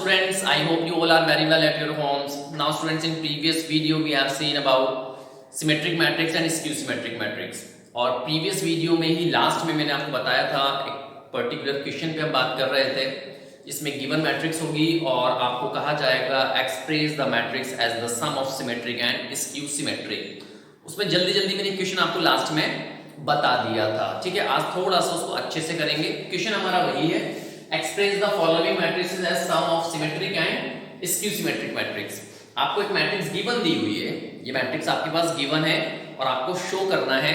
students, I hope you all are very well at your homes. Now students, in previous video we have seen about symmetric matrix and skew symmetric matrix. और previous video में ही last में मैंने आपको बताया था एक particular question पे हम बात कर रहे थे, इसमें given matrix होगी और आपको कहा जाएगा express the matrix as the sum of symmetric and skew symmetric. उसमें जल्दी मैंने क्वेश्चन आपको लास्ट में बता दिया था, ठीक है। आज थोड़ा सा उसको अच्छे से करेंगे। क्वेश्चन हमारा वही है, express the following matrices as sum of symmetric and skew symmetric matrix. आपको एक मैट्रिक्स गिवन दी हुई है, ये मैट्रिक्स आपके पास गिवन है और आपको शो करना है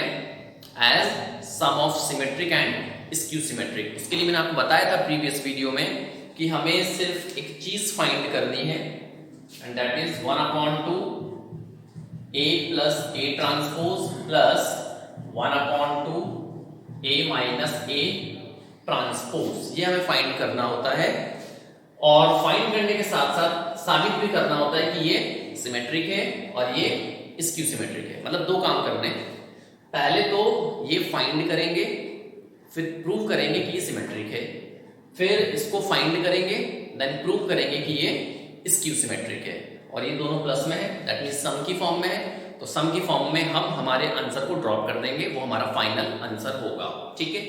as sum of symmetric and skew symmetric. उसके लिए मैंने आपको बताया था प्रीवियस वीडियो में कि हमें सिर्फ एक चीज फाइंड करनी है and that is 1/2 A plus A transpose plus 1/2 A minus A transpose, ये हमें फाइंड करना होता है। और फाइंड करने के साथ साथ साबित भी करना होता है कि ये सिमेट्रिक है और ये स्क्यू सिमेट्रिक है। मतलब दो काम करने, पहले तो ये फाइंड करेंगे, फिर प्रूव करेंगे कि ये सिमेट्रिक है, फिर इसको फाइंड करेंगे, देन प्रूव करेंगे कि ये स्क्यू सिमेट्रिक है। और ये दोनों प्लस में है, दैट मींस सम की फॉर्म में है, तो सम की फॉर्म में हम हमारे आंसर को ड्रॉप कर देंगे, वो हमारा फाइनल आंसर होगा, ठीक है।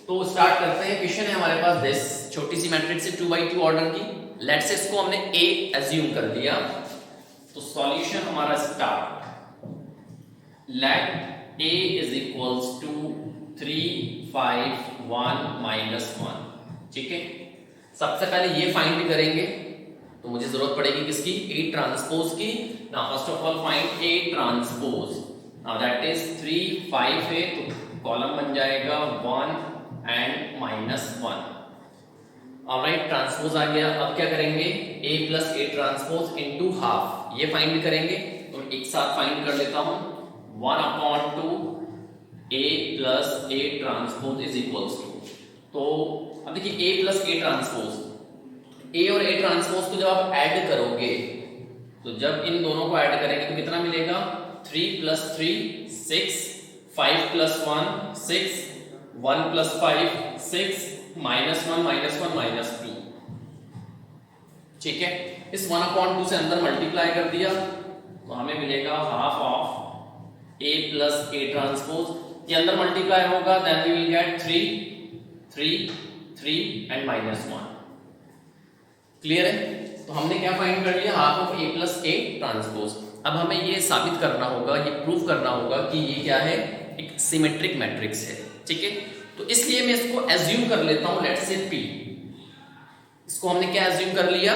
तो स्टार्ट करते हैं। क्वेश्चन है हमारे पास दिस, छोटी सी मैट्रिक्स है 2x2 ऑर्डर की। लेट्स से इसको हमने A एज्यूम कर दिया, तो सॉल्यूशन हमारा start, let A is equals to 3 5 1 -1, ठीक है। सबसे पहले ये फाइंड करेंगे, तो मुझे जरूरत पड़ेगी किसकी, A ट्रांसपोज की। Now first of all find A transpose, now that is 3 5 है तो कॉलम बन जाएगा 1 एंड -1। ऑलराइट, ट्रांसपोज आ गया। अब क्या करेंगे, A plus A transpose into half, ये फाइंड करेंगे। तो एक साथ फाइंड कर लेता हूं, 1/2 A plus A transpose is equals to, तो अब देखिए A plus A transpose, A और A ट्रांसपोज को जब आप ऐड करोगे, तो जब इन दोनों को ऐड करेंगे तो कितना मिलेगा, 3 + 3 6, 5 + 1 6, 1 + 5 6, -1 -2, ठीक है। इस 1/2 से अंदर मल्टीप्लाई कर दिया तो हमें मिलेगा half of A plus A transpose. ये अंदर मल्टीप्लाई होगा, then we will get 3 3 3 and -1। Clear है? तो हमने क्या फाइंड कर लिया, half of A plus A transpose. अब हमें ये साबित करना होगा, ये प्रूव करना होगा कि ये क्या है, एक सिमेट्रिक मैट्रिक्स है, ठीक है। तो इसलिए मैं इसको एज्यूम कर लेता हूं, लेट्स से P। इसको हमने क्या एज्यूम कर लिया,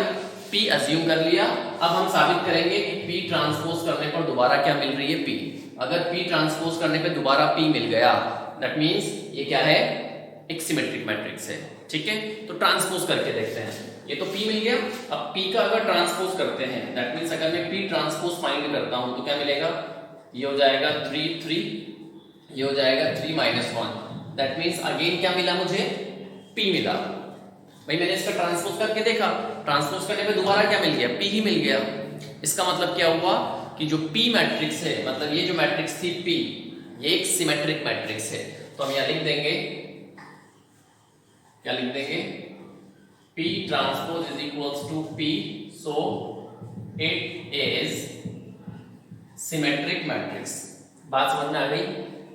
P एज्यूम कर लिया। अब हम साबित करेंगे कि P ट्रांसपोज करने पर दोबारा क्या मिल रही है, P। अगर P ट्रांसपोज करने पे दोबारा P मिल गया, दैट मींस ये क्या है, एक सिमेट्रिक मैट्रिक्स है, ठीक है। तो ट्रांसपोज करके देखते हैं। ये तो P मिल गया, अब P का अगर ट्रांसपोज करते हैं, दैट मींस अगर मैं P ट्रांसपोज फाइंड करता हूं तो क्या मिलेगा, ये हो जाएगा 3 3, ये हो जाएगा 3 -1, दैट मींस अगेन क्या मिला मुझे, P मिला। भाई मैंने इसका ट्रांसपोज करके देखा, ट्रांसपोज करने पे दोबारा क्या मिल गया, P ही मिल गया। इसका मतलब क्या हुआ कि जो P मैट्रिक्स है, मतलब ये जो मैट्रिक्स थी P, ये एक सिमेट्रिक मैट्रिक्स है। तो हम यहां लिख देंगे, क्या लिख देंगे, P transpose is equals to P, so it is symmetric matrix. बात समझ में आ गई?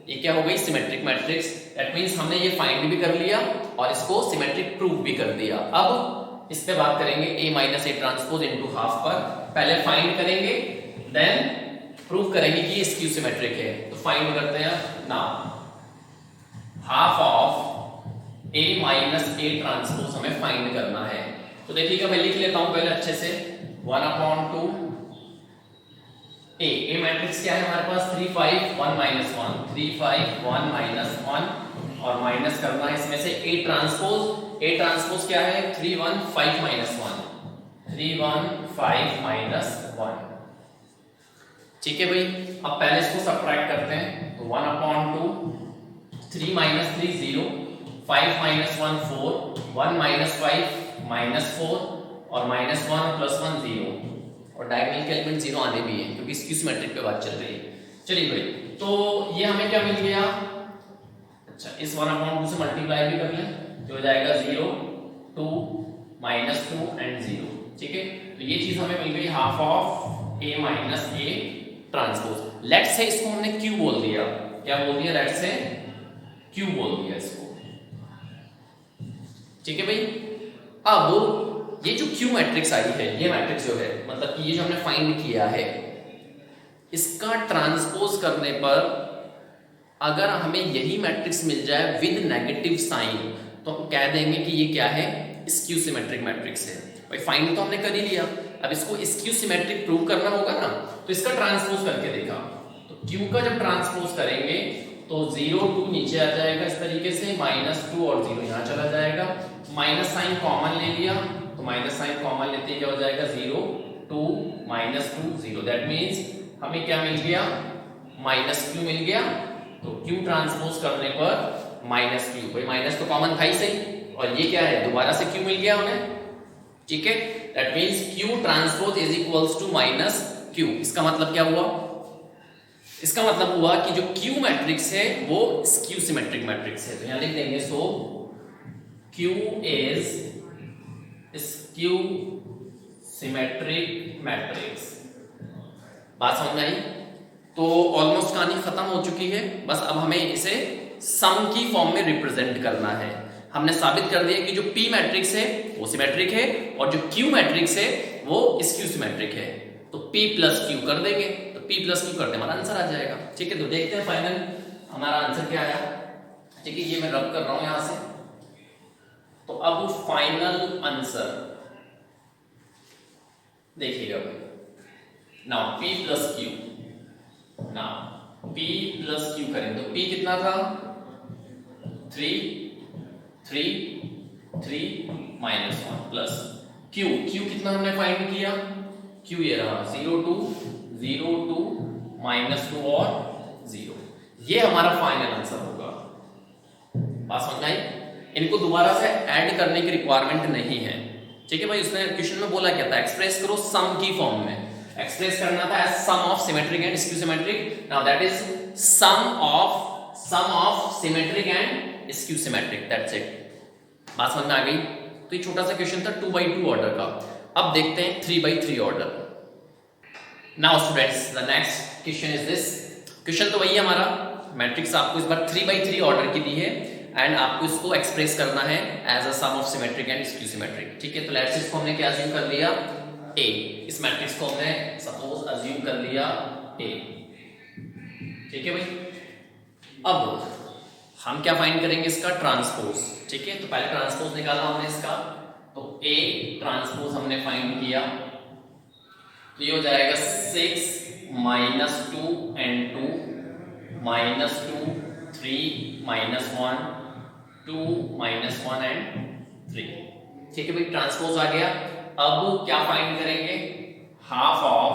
ये क्या हो गई, सिमेट्रिक मैट्रिक्स। दैट मींस हमने ये फाइंड भी कर लिया और इसको सिमेट्रिक प्रूव भी कर दिया। अब इस पे बात करेंगे A minus A transpose into half पर। पहले फाइंड करेंगे, देन प्रूव करेंगे कि ये स्क्यू सिमेट्रिक है। तो फाइंड करते हैं now, half of A minus A transpose हमें फाइंड करना है। तो देखिएगा, मैं लिख लेता हूं पहले अच्छे से, 1/2 A मैट्रिक्स क्या है हमारे पास, 3 5 1 -1, 3 5 1 -1, और माइनस करना है इसमें से A ट्रांसपोज। A ट्रांसपोज क्या है, 3 1 5 -1, 3 1 5 -1, ठीक है भाई। अब पहले इसको सबट्रैक्ट करते हैं, तो 1/2 3 - 3 0, 5 -1 4, 1 - 5 -4, और -1 + 1 0, और डायगोनल के एलिमेंट 0 आने भी है क्योंकि स्क्यू सिमेट्रिक पे बात चल रही है। चलिए भाई, तो ये हमें क्या मिल गया, अच्छा इस 1/2 से मल्टीप्लाई भी कर लें, जो हो जाएगा 0 2 -2 एंड 0, ठीक है, तो ये चीज हमें मिल गई half of A minus A transpose. Let's say इसको हमने क्यू बोल दिया, क्या बोल दिया, लेट्स से क्यू बोल दिया इसको, ठीक है भाई। अब ये जो क्यू मैट्रिक्स आई है, ये मैट्रिक्स जो है, मतलब कि ये जो हमने फाइंड किया है, इसका ट्रांसपोज करने पर अगर हमें यही मैट्रिक्स मिल जाए विद नेगेटिव साइन, तो हम कह देंगे कि ये क्या है, स्क्यू सिमेट्रिक मैट्रिक्स है। भाई फाइंड तो हमने कर ही लिया, अब इसको स्क्यू सिमेट्रिक प्रूव करना होगा ना, तो इसका ट्रांसपोज करके देखा, तो क्यू का जब ट्रांसपोज करेंगे तो 0 2 नीचे आ जाएगा इस तरीके से, -2 और 0 यहाँ चला जाएगा, माइनस साइन कॉमन ले लिया, तो माइनस साइन कॉमन लेते ही क्या हो जाएगा, 0 2 -2 0, दैट मीन्स हमें क्या मिल गया, -q मिल गया। तो q ट्रांसपोज करने पर -q, भाई माइनस तो कॉमन था ही सही, और ये क्या है, दोबारा से q मिल गया हमें, ठीक है, that means q transpose is equals to -q। इसका मतलब क्या हुआ, इसका मतलब हुआ कि जो q मैट्रिक्स है वो स्क्यू सिमेट्रिक मैट्रिक्स है। तो यहां लिख देंगे, so q is skew symmetric matrix. बात समझ में आई? तो ऑलमोस्ट कहानी खत्म हो चुकी है, बस अब हमें इसे सम की फॉर्म में रिप्रेजेंट करना है। हमने साबित कर दिया कि जो p मैट्रिक्स है वो सिमेट्रिक है, और जो q मैट्रिक्स है वो स्क्यू सिमेट्रिक है। तो p प्लस q कर देंगे, तो p प्लस q करते हमारा आंसर आ जाएगा, ठीक है। तो देखते हैं फाइनल हमारा आंसर क्या आया, ठीक है, ये मैं रब कर रहा हूं यहां से। तो अब फाइनल आंसर देखिएगा भाई, now p plus q, now p plus q करें तो p कितना था, 3 3 3 -1 प्लस q कितना हमने फाइंड किया, q ये रहा 0 2 0 2 -2 और 0, ये हमारा फाइनल आंसर होगा। बात समझ में आई? इनको दोबारा से ऐड करने की रिक्वायरमेंट नहीं है, ठीक है भाई। उसने क्वेश्चन में बोला क्या था, एक्सप्रेस करो सम की फॉर्म में, एक्सप्रेस करना था as sum of symmetric and skew symmetric. Now that is sum of symmetric and skew symmetric, that's it. बात समझ में आ गई? तो ये छोटा सा क्वेश्चन था 2x2 ऑर्डर का। अब देखते हैं 3x3 order. Now students the next question is this, question तो वही है हमारा, मैट्रिक्स आपको इस बार 3x3 ऑर्डर की दी है, एंड आपको इसको एक्सप्रेस करना है as a sum of symmetric and skew symmetric, ठीक है। तो लेट्स इसको हमने क्या अज्यूम कर लिया, a, इस मैट्रिक्स को हमने सपोज अज्यूम कर लिया a, ठीक है भाई। अब हम क्या फाइंड करेंगे, इसका ट्रांसपोज, ठीक है। तो पहले ट्रांसपोज निकाला हमने इसका, तो a ट्रांसपोज हमने फाइंड किया, तो ये हो जाएगा 6 -2 and 2 -2 3 -1 2 -1 and 3, ठीक है भाई, ट्रांसपोज आ गया। अब क्या फाइंड करेंगे, half of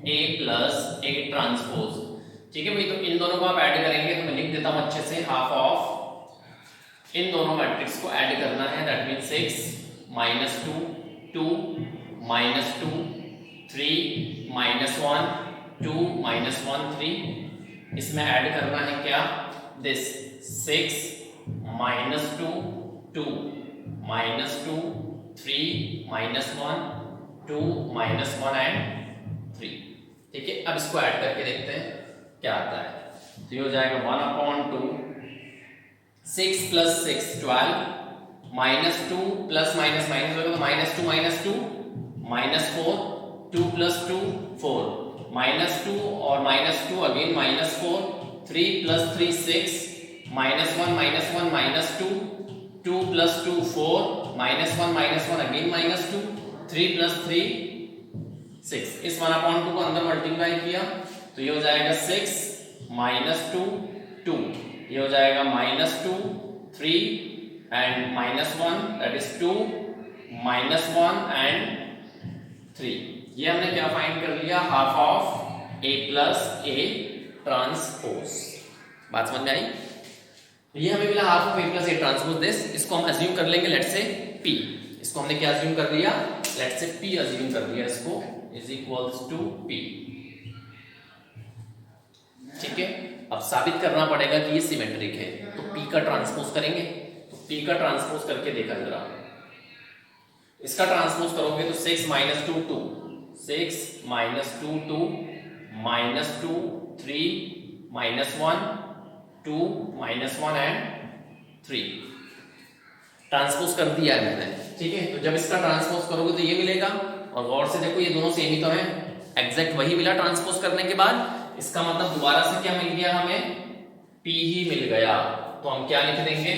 a plus a transpose, ठीक है भाई। तो इन दोनों को आप ऐड करेंगे, तो मैं लिख देता हूं अच्छे से, हाफ ऑफ इन दोनों मैट्रिक्स को ऐड करना है, दैट मीन 6 -2 2 -2 3 -1 2 -1 3, इसमें ऐड करना है क्या, दिस 6 -2 2 -2 3 -1 2 -1 and 3, ठीक है। अब इसको ऐड करके देखते हैं क्या आता है। तो ये हो जाएगा 1/2 6 + 6 12 -2 प्लस माइनस माइनस होगा तो -2 -2 -4 2 + 2 4 -2 और -2 अगेन -4 3 + 3 6 -1 -1 -2 2 + 2 4 -1 अगेन -2 3 + 3 6, इस 1/2 को अंदर मल्टीप्लाई किया तो ये हो जाएगा 6 -2 2, ये हो जाएगा -2 3 and -1 that is 2 -1 and 3। ये हमने क्या फाइंड कर लिया, half of a plus a transpose. बात समझ में आई? ये हमें मिला half of a plus a transpose this, इसको हम अज्यूम कर लेंगे लेट्स से p, इसको हमने क्या अज्यूम कर लिया, लेट्स से p अज्यूम कर लिया, इसको इज इक्वल्स टू p, ठीक है। अब साबित करना पड़ेगा कि ये सिमेट्रिक है, तो p का ट्रांसपोज करेंगे, तो p का ट्रांसपोज करके देखा जरा, इसका ट्रांसपोज करोगे तो 6 minus 2 2, 6 minus 2 2, minus 2 3, minus 1 2, minus 1 and 3। Transpose कर दिया है मैंने, ठीक है। तो जब इसका ट्रांसपोज करोगे तो ये मिलेगा, और गौर से देखो ये दोनों सेम ही तो है, एग्जैक्ट वही मिला ट्रांसपोज करने के बाद। इसका मतलब दोबारा से क्या मिल गया हमें, P ही मिल गया। तो हम क्या लिख देंगे,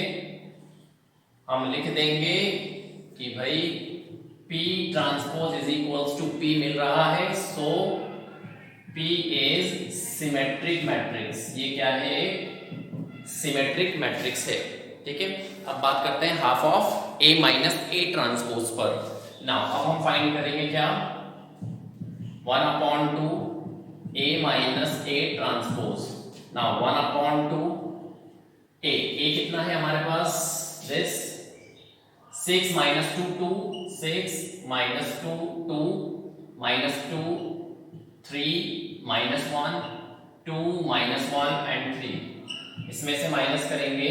हम लिख देंगे कि भाई P transpose is equals to P मिल रहा है, so P is symmetric matrix. ये क्या है, सिमेट्रिक मैट्रिक्स है, ठीक है। अब बात करते हैं half of A minus A transpose पर। नाउ अब हम फाइंड करेंगे क्या, 1/2 A minus A transpose. Now 1/2 A, A कितना है हमारे पास, this 6 minus 2 2, 6 minus 2 2, minus 2 3, minus 1 2, minus 1 and 3। इसमें से माइनस करेंगे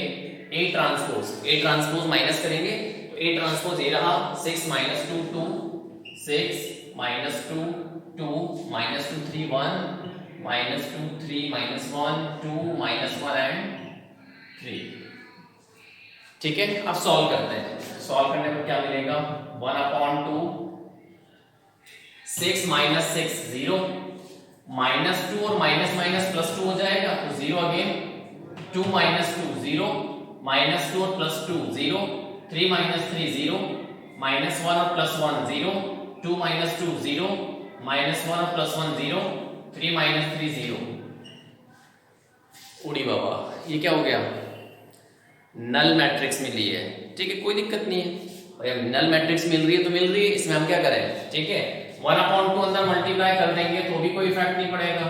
A transpose, A transpose minus करेंगे तो A ट्रांसपोज ये रहा 6 minus 2 2, 6 minus 2 2, minus 2 3 1, minus 2 3, minus 1 2, minus 1 and 3, ठीक है। अब सॉल्व करते हैं, सॉल्व करने पर क्या मिलेगा, 1/2 6 माइनस 6 0, माइनस 2 और माइनस माइनस प्लस 2 हो जाएगा तो 0 अगेन, 2 माइनस 2 0, माइनस 2 और प्लस 2 0, 3 माइनस 3 0, माइनस 1 और प्लस 1 0, 2 माइनस 2 0, माइनस 1 और प्लस 1 0, 3 माइनस 3 0। उड़ी बाबा, ये क्या हो गया, नल मैट्रिक्स मिली है, ठीक है, कोई दिक्कत नहीं है भाई। नल मैट्रिक्स मिल रही है तो मिल रही है, इसमें हम क्या करें, ठीक है। 1/2 अंदर मल्टीप्लाई कर देंगे तो भी कोई इफेक्ट नहीं पड़ेगा,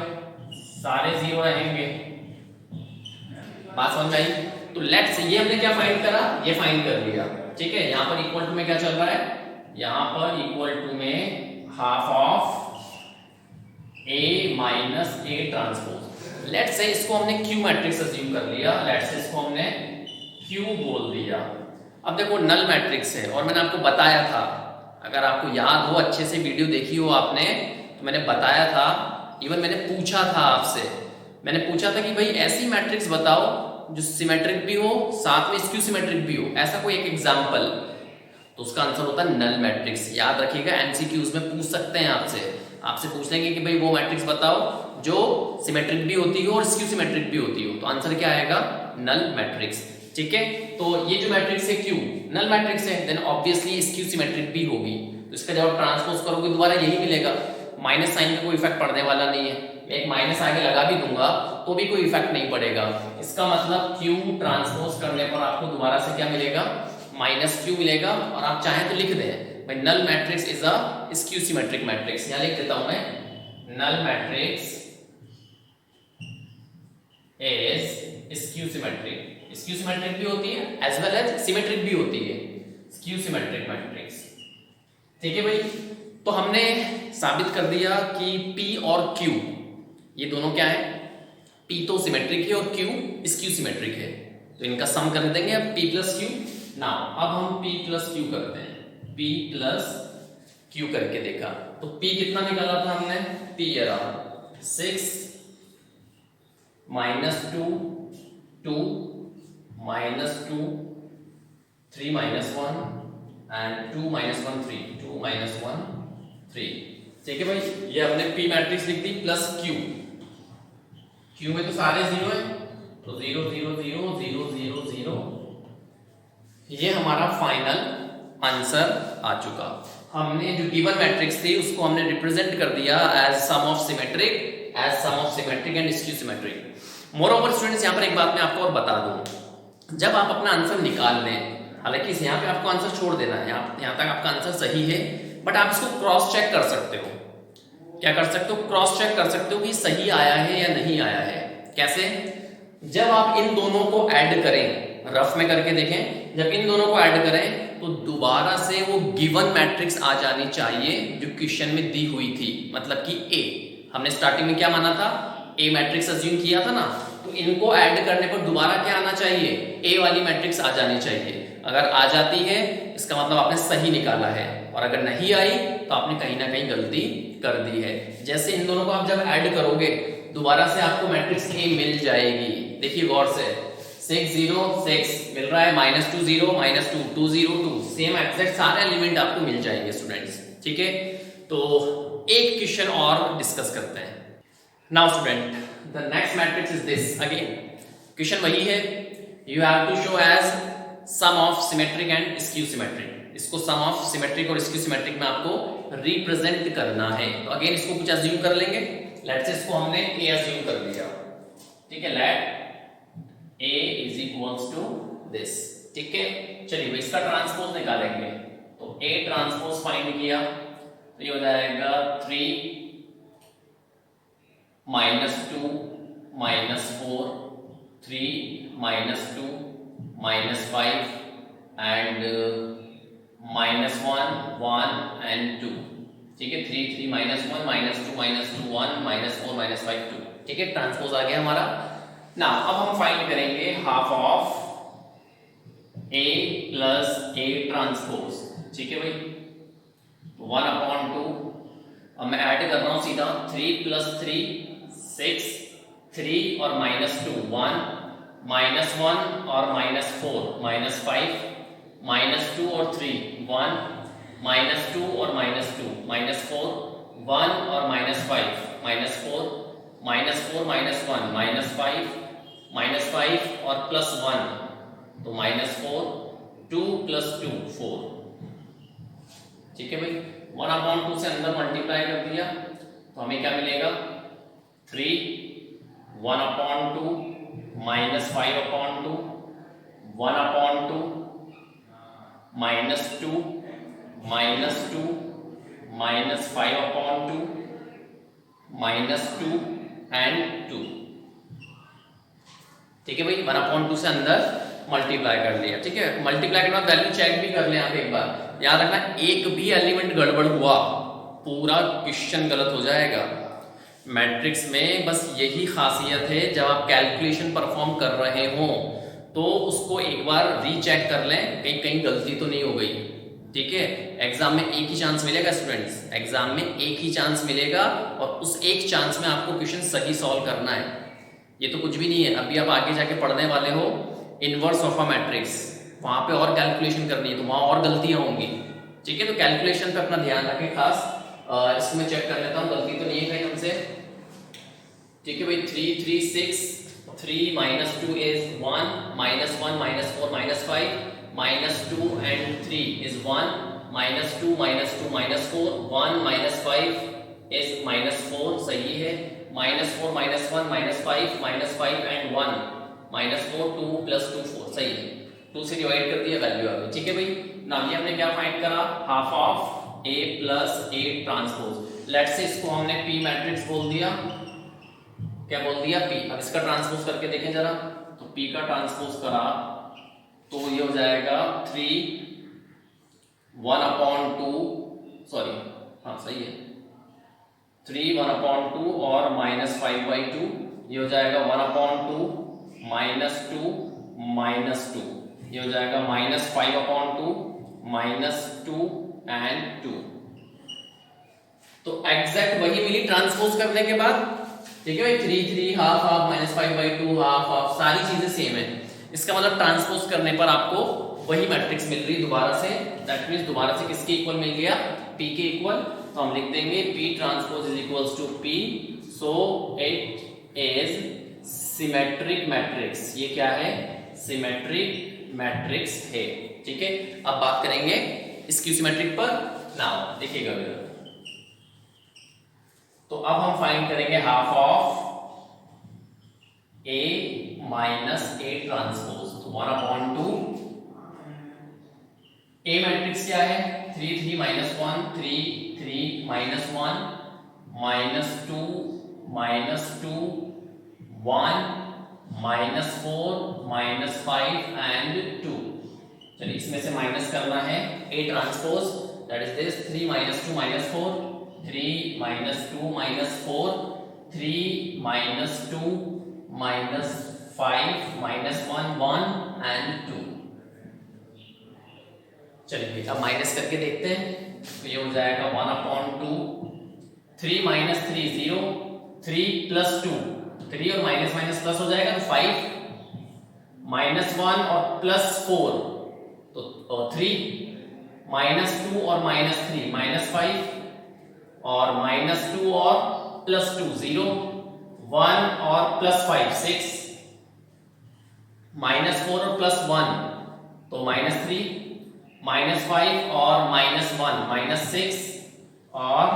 सारे 0 रहेंगे। बात समझ में आई। तो लेट्स, ये हमने क्या फाइंड करा, ये फाइंड कर लिया, ठीक है। यहां पर इक्वल टू में क्या चल रहा है, यहां पर इक्वल टू में half of A minus A transpose. Let's say इसको हमने Q मैट्रिक्स अज्यूम कर लिया, लेट्स से इसको हमने Q बोल दिया। अब देखो नल मैट्रिक्स है और मैंने आपको बताया था, अगर आपको याद हो, अच्छे से वीडियो देखी हो आपने, तो मैंने बताया था, इवन मैंने पूछा था आपसे, मैंने पूछा था कि भाई ऐसी मैट्रिक्स बताओ जो सिमेट्रिक भी हो साथ में स्क्यू सिमेट्रिक भी हो, ऐसा कोई एक एग्जांपल। तो उसका आंसर होता है नल मैट्रिक्स। याद रखिएगा, एमसीक्यूज में पूछ सकते हैं आपसे पूछ लेंगे कि भाई वो मैट्रिक्स बताओ जो सिमेट्रिक भी होती हो और स्क्यू सिमेट्रिक भी होती हो, तो आंसर क्या आएगा, नल मैट्रिक्स, ठीक है। तो ये जो मैट्रिक्स है Q नल मैट्रिक्स है, देन ऑब्वियसली स्क्यू सिमेट्रिक भी होगी। तो इसका जब ट्रांसपोज करोगे दोबारा यही मिलेगा, माइनस साइन का कोई इफेक्ट पड़ने वाला नहीं है, मैं एक माइनस आगे लगा भी दूंगा तो भी कोई इफेक्ट नहीं पड़ेगा। इसका मतलब Q ट्रांसपोज करने पर आपको दोबारा से क्या मिलेगा, माइनस Q मिलेगा। और आप चाहें तो लिख दें भाई null matrix is a skew symmetric matrix, यहां लिख देता हूं मैं, null matrix is skew symmetric. Skew symmetric भी होती है एज वेल एज सिमेट्रिक भी होती है, स्क्यू सिमेट्रिक मैट्रिक्स, ठीक है भाई। तो हमने साबित कर दिया कि P और Q ये दोनों क्या है, P तो सिमेट्रिक है और Q स्क्यू सिमेट्रिक है, तो इनका सम कर देंगे अब P प्लस Q। नाउ अब हम P प्लस Q करते हैं, P प्लस Q करके देखा तो P कितना निकाला था हमने, P ये रहा 6 minus 2 2, minus 2 3 minus 1 and 2 minus 1 3, 2 minus 1 3, ठीक है भाई। ये हमने P मैट्रिक्स लिख दी प्लस Q में तो सारे 0 है, तो 0 0 0 0 0 0, ये हमारा फाइनल आंसर आ चुका। हमने जो गिवन मैट्रिक्स थी उसको हमने रिप्रेजेंट कर दिया as sum of symmetric and skew symmetric. Moreover students, यहाँ पर एक बात मैं आपको और बता दूं, जब आप अपना आंसर निकाल लें, हालांकि यहाँ पे आपको आंसर छोड़ देना है, यहाँ तक आपका आंसर सही है, बट आप इसको क्रॉस चेक कर सकते हो। क्या कर सकते हो, क्रॉस चेक कर सकते हो कि सही आया है या नहीं आया है। कैसे, जब आप इन दोनों को ऐड करें, रफ में करके देखें, जब इन दोनों को ऐड करें तो दोबारा से वो गिवन मैट्रिक्स आ जानी चाहिए जो क्वेश्चन में दी हुई थी, मतलब कि A, हमने स्टार्टिंग में क्या माना था, A मैट्रिक्स अज्यूम किया था ना, तो इनको ऐड करने पर दोबारा क्या आना चाहिए, A वाली मैट्रिक्स आ जानी चाहिए। अगर आ जाती है इसका मतलब आपने सही निकाला है। और अगर नहीं आई तो आपने कहीं ना कहीं गलती कर दी है। जैसे इन दोनों को आप जब ऐड करोगे दोबारा से आपको मैट्रिक्स ए मिल जाएगी। देखिए गौर से 6 0 6 मिल रहा है, -2 0 -2 2 0 2, सेम एग्जैक्ट सारे एलिमेंट आपको मिल जाएंगे स्टूडेंट्स। ठीक है, तो एक क्वेश्चन और डिस्कस करते हैं। Now student the next matrix is this. Again question वही है, you have to show as sum of symmetric and skew symmetric. इसको सम ऑफ सिमेट्रिक और स्क्यू सिमेट्रिक में आपको रिप्रेजेंट करना है। तो अगेन इसको कुछ अज्यूम कर लेंगे। लेट्स से इसको हमने ए अज्यूम कर लिया। ठीक है, let A is equals to this. ठीक है, चलिए इसका ट्रांसपोज निकालेंगे। तो ए ट्रांसपोज फाइंड किया तो ये हो जाएगा 3 -2 -4 3 -2 -5 and -1 1 and 2। ठीक है, 3 3 -1 -2 -2 1 -4 -5 2। ठीक है, ट्रांसपोज आ गया हमारा। ना अब हम फाइंड करेंगे half of a plus a transpose. ठीक है भाई, 1/2। अब मैं ऐड कर रहा हूं सीधा, 3 + 3 6 3 और -2 1 -1 और -4 -5 -2 और 3 1 -2 और -2 -4 1 और -5 -4 -4 -1 -5 और +1 तो -4 2 + 2 4। ठीक है भाई, 1/2 से अंदर मल्टीप्लाई कर दिया तो हमें क्या मिलेगा 3 1/2 -5/2 1/2 -2 -2 -5/2 -2 and 2। ठीक है भाई, 1/2 से अंदर मल्टीप्लाई कर लिया। ठीक है, मल्टीप्लाई के बाद वैल्यू चेक भी कर ले आप एक बार। याद रखना एक भी एलिमेंट गड़बड़ हुआ पूरा क्वेश्चन गलत हो जाएगा। मैट्रिक्स में बस यही खासियत है, जब आप कैलकुलेशन परफॉर्म कर रहे हो तो उसको एक बार रीचेक कर लें कहीं कहीं गलती तो नहीं हो गई। ठीक है, एग्जाम में एक ही चांस मिलेगा स्टूडेंट्स, एग्जाम में एक ही चांस मिलेगा और उस एक चांस में आपको क्वेश्चन सही सॉल्व करना है। ये तो कुछ भी नहीं है, अभी आप आगे जाके पढ़ने वाले हो इनवर्स ऑफ अ मैट्रिक्स, वहां पे और कैलकुलेशन करनी है तो वहां और गलतियां होंगी। ठीक है, तो कैलकुलेशन पे अपना ध्यान रखें खास। इसको मैं चेक कर लेता हूँ गलती तो नहीं है कहीं हमसे। ठीक है भाई, 3 3 6 3 -2 is 1 -1 -4 -5 -2 and 3 is 1 -2 -2 -4 1 -5 is -4 सही है, -4 -1 -5 -5 and 1 -4 2 + 2 4 सही है। 2 से डिवाइड कर दिया वैल्यू आ गई। ठीक है भाई, नाउ ये हमने क्या फाइंड करा half of a plus a transpose. Let's say इसको हमने p मैट्रिक्स बोल दिया। क्या बोल दिया p। अब इसका ट्रांसपोज करके देखें जरा, तो p का ट्रांसपोज करा तो ये हो जाएगा 3 1/2 सॉरी हाँ सही है 3 1/2 और -5/2 ये हो जाएगा 1/2 -2 -2 ये हो जाएगा -5/2 -2 and 2। तो एग्जैक्ट वही मिली ट्रांसपोज करने के बाद। ठीक है भाई, 3 3 हाफ हाफ -5/2 हाफ हाफ सारी चीजें सेम है। इसका मतलब ट्रांसपोज करने पर आपको वही मैट्रिक्स मिल रही दोबारा से। दैट मींस दोबारा से किसके इक्वल मिल गया p के इक्वल। तो हम लिख देंगे p transpose is equals to p, so it is symmetric matrix. ये क्या है सिमेट्रिक मैट्रिक्स है। ठीक है, अब बात करेंगे स्क्यू सिमेट्रिक पर। नाउ देखिएगा तो अब हम फाइंड करेंगे half of a minus a transpose. तो 1/2 a मैट्रिक्स क्या है 3 3 -1 3 3 -1 -2 -2 1 -4 -5 and 2। चलिए इसमें से माइनस करना है a transpose, that is this 3 -2 -4 3 -2 -4 3 -2 -5 -1 1 and 2। चलिए अब माइनस करके देखते हैं। तो ये हो जाएगा 1/2, 3 माइनस 3 0, 3 प्लस 2, 3 और माइनस माइनस प्लस हो जाएगा तो 5, माइनस 1 और प्लस 4 तो 3, माइनस 2 और माइनस 3 माइनस 5 और माइनस 2 और प्लस 2 0, 1 और प्लस 5 6, माइनस 4 और प्लस 1 तो माइनस 3, माइनस 5 और माइनस 1 माइनस 6 और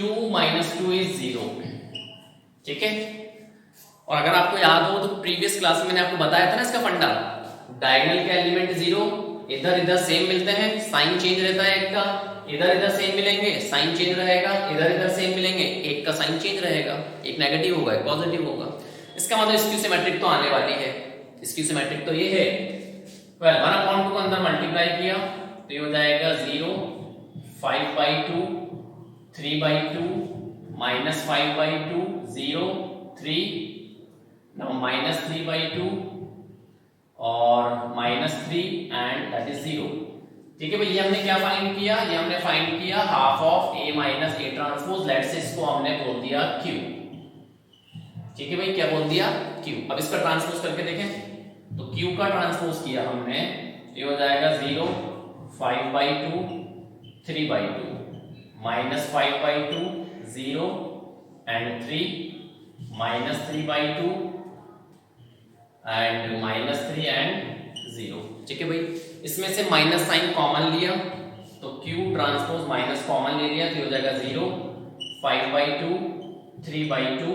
2 माइनस 2 इज 0। ठीक है, और अगर आपको याद हो तो प्रीवियस क्लास में मैंने आपको बताया था ना इसका फंडा, डायगोनल के एलिमेंट 0, इधर इधर सेम मिलते हैं, साइन चेंज रहता है एक का, इधर इधर सेम मिलेंगे साइन चेंज रहेगा, इधर इधर सेम मिलेंगे एक का साइन चेंज रहेगा, एक नेगेटिव होगा एक पॉजिटिव होगा। इसका मतलब स्क्यू सिमेट्रिक तो आने वाली है, स्क्यू सिमेट्रिक तो ये है। वेल 1/2 को अंदर मल्टीप्लाई किया तो ये हो जाएगा 0, 5/2, 3/2, माइनस 5/2, 0, 3, नाउ माइनस 3/2 और माइनस 3 एंड दैट इज 0। ठीक है भाई, ये हमने क्या फाइंड किया, ये हमने फाइंड किया half of a minus a transpose, let से इसको हमने बोल दिया q। ठीक है भाई, क्या बोल दिया q। अब इसका ट्रांसपोज करके देखें तो q का ट्रांसपोज किया हमने, ये हो जाएगा 0, 5/2, 3/2, minus 5/2, 0 and 3, minus 3/2 and minus 3 and 0। ठीक है भाई, इसमें से माइनस साइन कॉमन लिया तो q ट्रांसपोज माइनस कॉमन ले लिया तो ये हो जाएगा 0, 5/2, 3/2,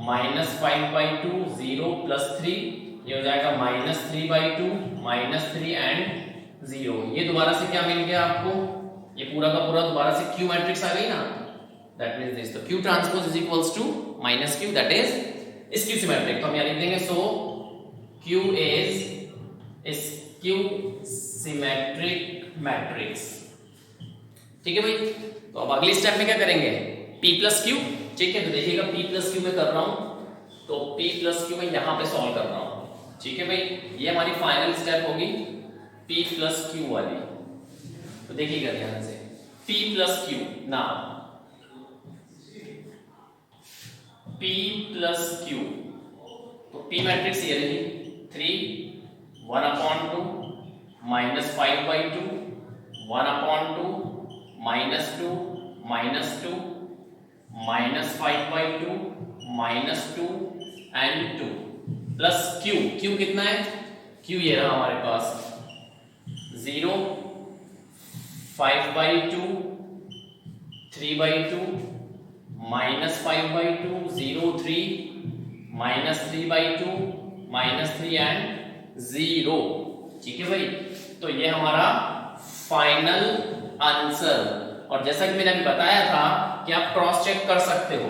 माइनस 5/2, 0 प्लस 3, ये हो जाएगा माइनस 3/2, माइनस 3 एंड 0। ये दोबारा से क्या मिल गया आपको, ये पूरा का पूरा दोबारा से q मैट्रिक्स आ गई ना, दैट मींस दिस, तो q transpose is equals to minus q, that is skew symmetric. तो हम यहां लिख देंगे so q is skew symmetric matrix. ठीक है भाई, तो अब अगले स्टेप में क्या करेंगे, p प्लस q। ठीक है, तो देखिएगा p प्लस q में कर रहा हूं तो p प्लस q में यहां पे सॉल्व कर रहा हूं। ठीक है भाई, ये हमारी फाइनल स्टेप होगी p प्लस q वाली। तो देखिएगा ध्यान से, p प्लस q ना, p प्लस q, तो p मैट्रिक्स ये रही 3, 1/2, minus 5/2, 1/2, minus 2, minus 2, minus 5/2, minus 2 and 2 plus q। q कितना है, q ये रहा हमारे पास 0, 5/2, 3/2, माइनस 5/2, 0, 3, माइनस 3/2, माइनस 3 एंड 0। ठीक है भाई, तो ये हमारा फाइनल आंसर। और जैसा कि मैंने अभी बताया था कि आप क्रॉस चेक कर सकते हो,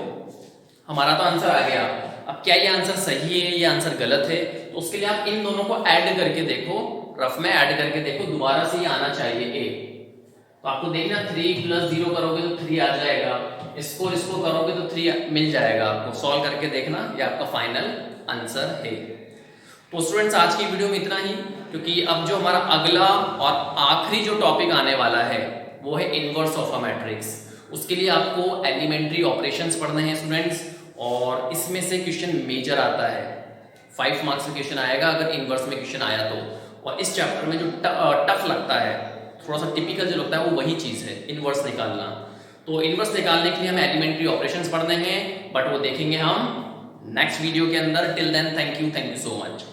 हमारा तो आंसर आ गया, अब क्या ये आंसर सही है ये आंसर गलत है, तो उसके लिए आप इन दोनों को ऐड करके देखो, रफ में ऐड करके देखो, दोबारा से ये आना चाहिए a। तो आपको देखना 3 प्लस 0 करोगे तो 3 आ जाएगा, इसको करोगे तो 3 मिल जाएगा आपको, सॉल्व करके देखना, ये आपका फाइनल आंसर है। तो स्टूडेंट्स आज की वीडियो में इतना ही, क्योंकि अब जो हमारा अगला और आखिरी जो टॉपिक आने वाला है वो है इनवर्स ऑफ अ मैट्रिक्स। उसके लिए आपको एलिमेंट्री ऑपरेशंस पढ़ने हैं स्टूडेंट्स, और इसमें से क्वेश्चन मेजर आता है, 5 मार्क्स में क्वेश्चन आएगा अगर इनवर्स में क्वेश्चन आया तो। और इस चैप्टर में जो टफ लगता है, थोड़ा सा टिपिकल जो लगता है वो वही चीज़ है, इनवर्स निकालना। तो इनवर्स निकालने के लिए हमें एलिमेंट्री ऑपरेशंस पढ़ने हैं, बट वो देखेंगे हम नेक्स्ट वीडियो के अंदर। Till then thank you so much.